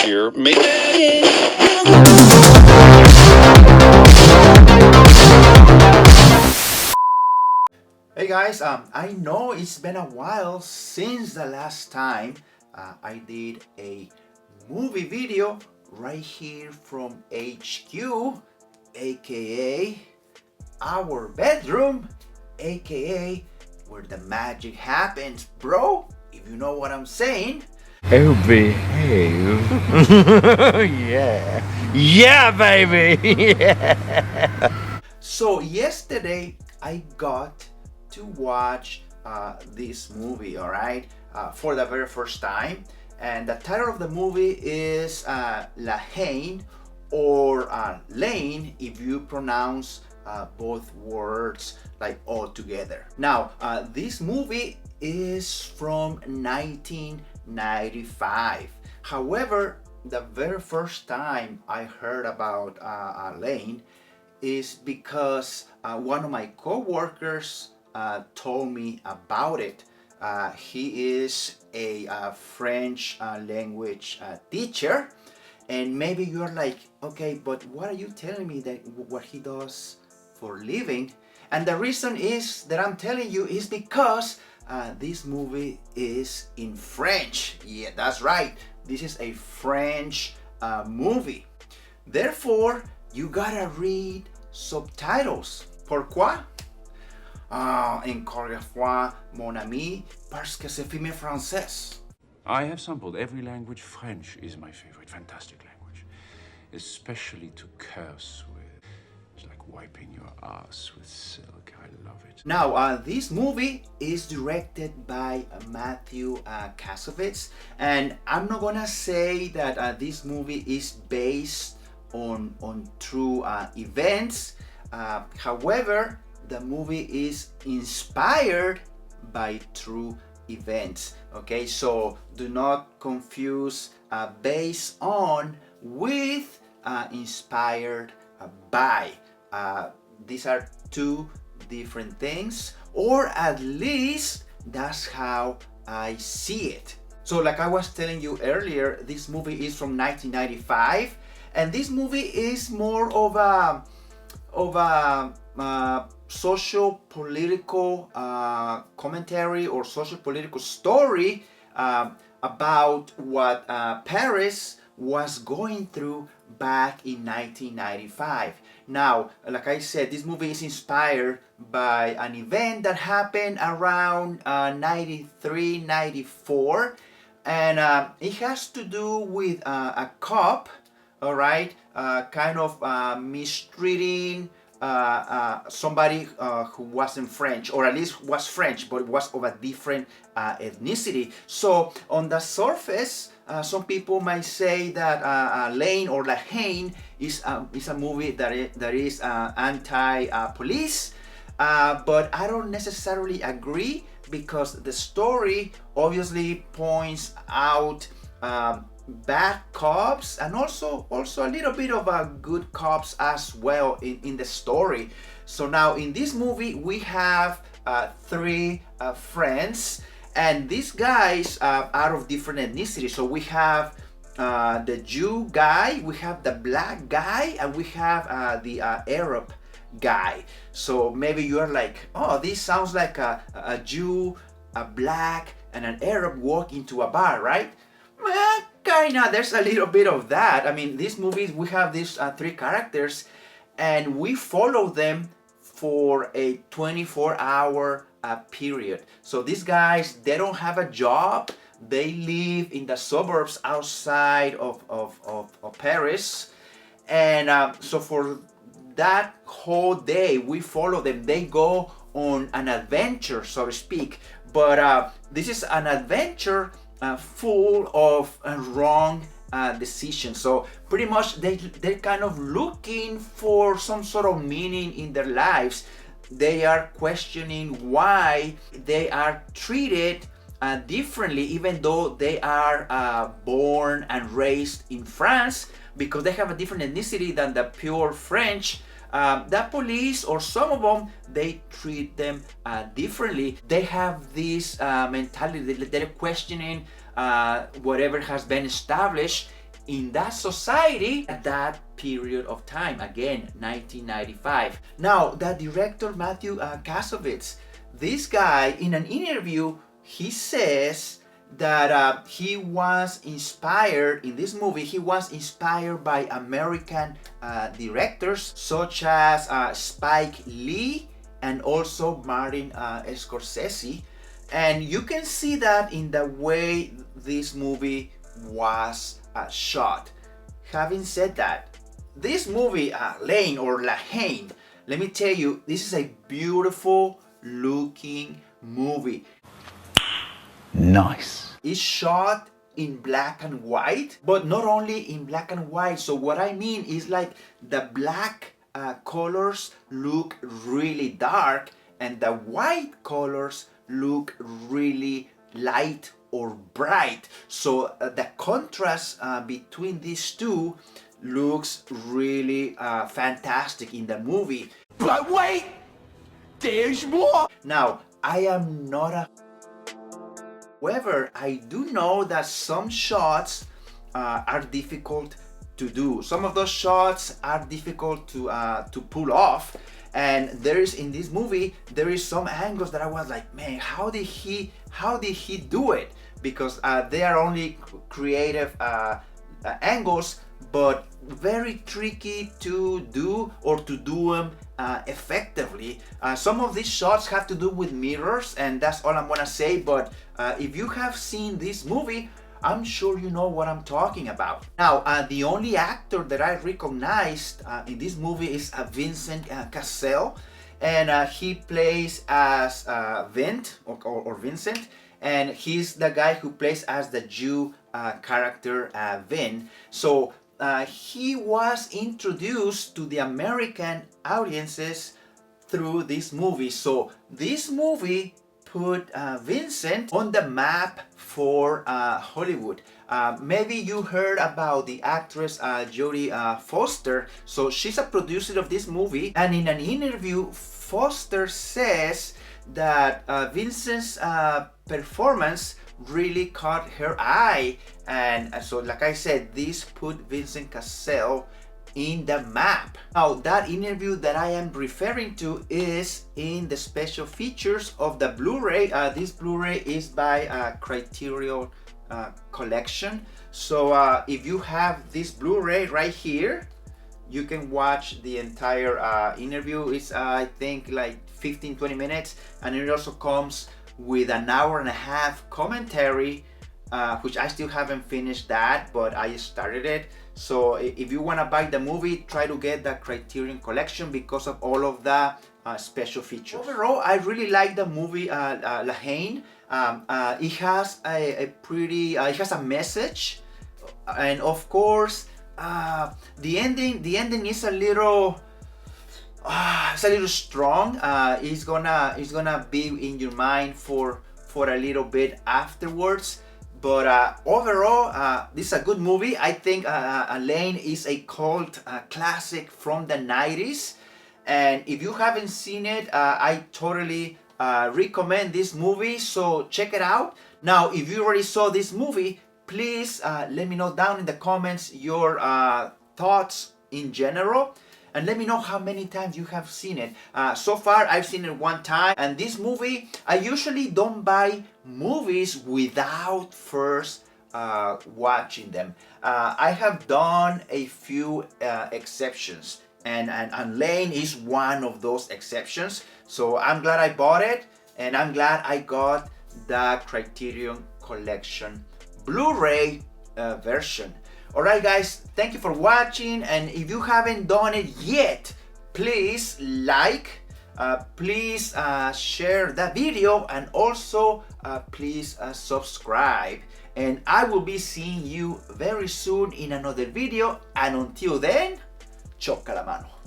here. Hey guys, I know it's been a while since the last time I did a movie video right here from HQ, aka our bedroom, aka where the magic happens, bro. If you know what I'm saying. Oh, behave. Yeah. Yeah, baby. Yeah. So yesterday I got to watch this movie, all right, for the very first time. And the title of the movie is La Haine, or Lane if you pronounce both words like all together. Now, this movie is from 1995. However, the very first time I heard about Lane is because one of my co-workers told me about it. He is a French language teacher, and maybe you're like, okay, but what are you telling me that what he does for a living? And the reason is that I'm telling you is because this movie is in French. Yeah, that's right. This is a French movie. Therefore, you gotta read subtitles. Pourquoi? Encore une fois, mon ami, parce que c'est film français. I have sampled every language. French is my favorite. Fantastic language. Especially to curse with. It's like wiping your ass with silk. I love it. Now, this movie is directed by Matthew Kasovitz, and I'm not gonna say that this movie is based on true events. However, the movie is inspired by true events. Okay, so do not confuse based on with inspired by. These are two different things, or at least that's how I see it. So like I was telling you earlier, this movie is from 1995, and this movie is more of a social political commentary or social political story about what Paris was going through back in 1995. Now, like I said, this movie is inspired by an event that happened around 93, 94, and it has to do with a cop, all right, kind of mistreating somebody who wasn't French, or at least was French, but was of a different ethnicity. So on the surface, some people might say that Lane or La Haine is a movie that is anti-police, but I don't necessarily agree, because the story obviously points out bad cops and also a little bit of good cops as well in the story. So now in this movie we have three friends, and these guys are of different ethnicities. So we have the Jew guy, we have the black guy, and we have the Arab guy. So maybe you're like, oh, this sounds like a Jew, a black, and an Arab walk into a bar, right? Kinda, there's a little bit of that. I mean, these movies, we have these three characters, and we follow them for a 24-hour period. So these guys, they don't have a job. They live in the suburbs outside of Paris. And so for that whole day, we follow them. They go on an adventure, so to speak. But this is an adventure full of wrong decisions. So pretty much they're kind of looking for some sort of meaning in their lives. They are questioning why they are treated differently, even though they are born and raised in France, because they have a different ethnicity than the pure French. The police, or some of them, they treat them differently. They have this mentality. They're questioning whatever has been established in that society at that period of time. Again, 1995. Now, the director Matthew Kasovitz, this guy, in an interview, he says that he was inspired in this movie. He was inspired by American directors such as Spike Lee and also Martin Scorsese, and you can see that in the way this movie was shot. Having said that, this movie, Lane or La Haine, let me tell you, this is a beautiful looking movie. Nice. It's shot in black and white, but not only in black and white. So what I mean is like the black colors look really dark and the white colors look really light or bright. So the contrast between these two looks really fantastic in the movie. But wait, there's more. Now, I am not a... However, I do know that some shots are difficult to do. Some of those shots are difficult to pull off. And there is, in this movie, there is some angles that I was like, man, how did he do it? Because they are only creative angles, but very tricky to do or to do them effectively. Some of these shots have to do with mirrors, and that's all I'm gonna say. But if you have seen this movie, I'm sure you know what I'm talking about. Now, the only actor that I recognized in this movie is Vincent Cassel, and he plays as Vint or Vincent, and he's the guy who plays as the Jew character Vin. So he was introduced to the American audiences through this movie. So this movie put Vincent on the map for Hollywood. Maybe you heard about the actress Jodie Foster. So she's a producer of this movie, and in an interview, Foster says that Vincent's performance really caught her eye, and so like I said, this put Vincent Cassel in the map. Now, that interview that I am referring to is in the special features of the Blu-ray. This Blu-ray is by Criterion Collection. So if you have this Blu-ray right here, you can watch the entire interview. It's I think like 15-20 minutes, and it also comes with an hour and a half commentary, which I still haven't finished that, but I started it. So if you want to buy the movie, try to get the Criterion Collection because of all of the special features. Overall, I really like the movie La Haine. It has a pretty, it has a message, and of course, the ending is a little, it's a little strong. It's gonna be in your mind for a little bit afterwards. But overall, this is a good movie. I think Lane is a cult classic from the 90s. And if you haven't seen it, I totally recommend this movie. So check it out. Now, if you already saw this movie, please let me know down in the comments your thoughts in general. And let me know how many times you have seen it. So far, I've seen it one time. And this movie, I usually don't buy movies without first watching them. I have done a few exceptions. And Lane is one of those exceptions. So I'm glad I bought it. And I'm glad I got the Criterion Collection Blu-ray version. Alright guys, thank you for watching, and if you haven't done it yet, please like, please share the video, and also please subscribe. And I will be seeing you very soon in another video, and until then, choca la mano.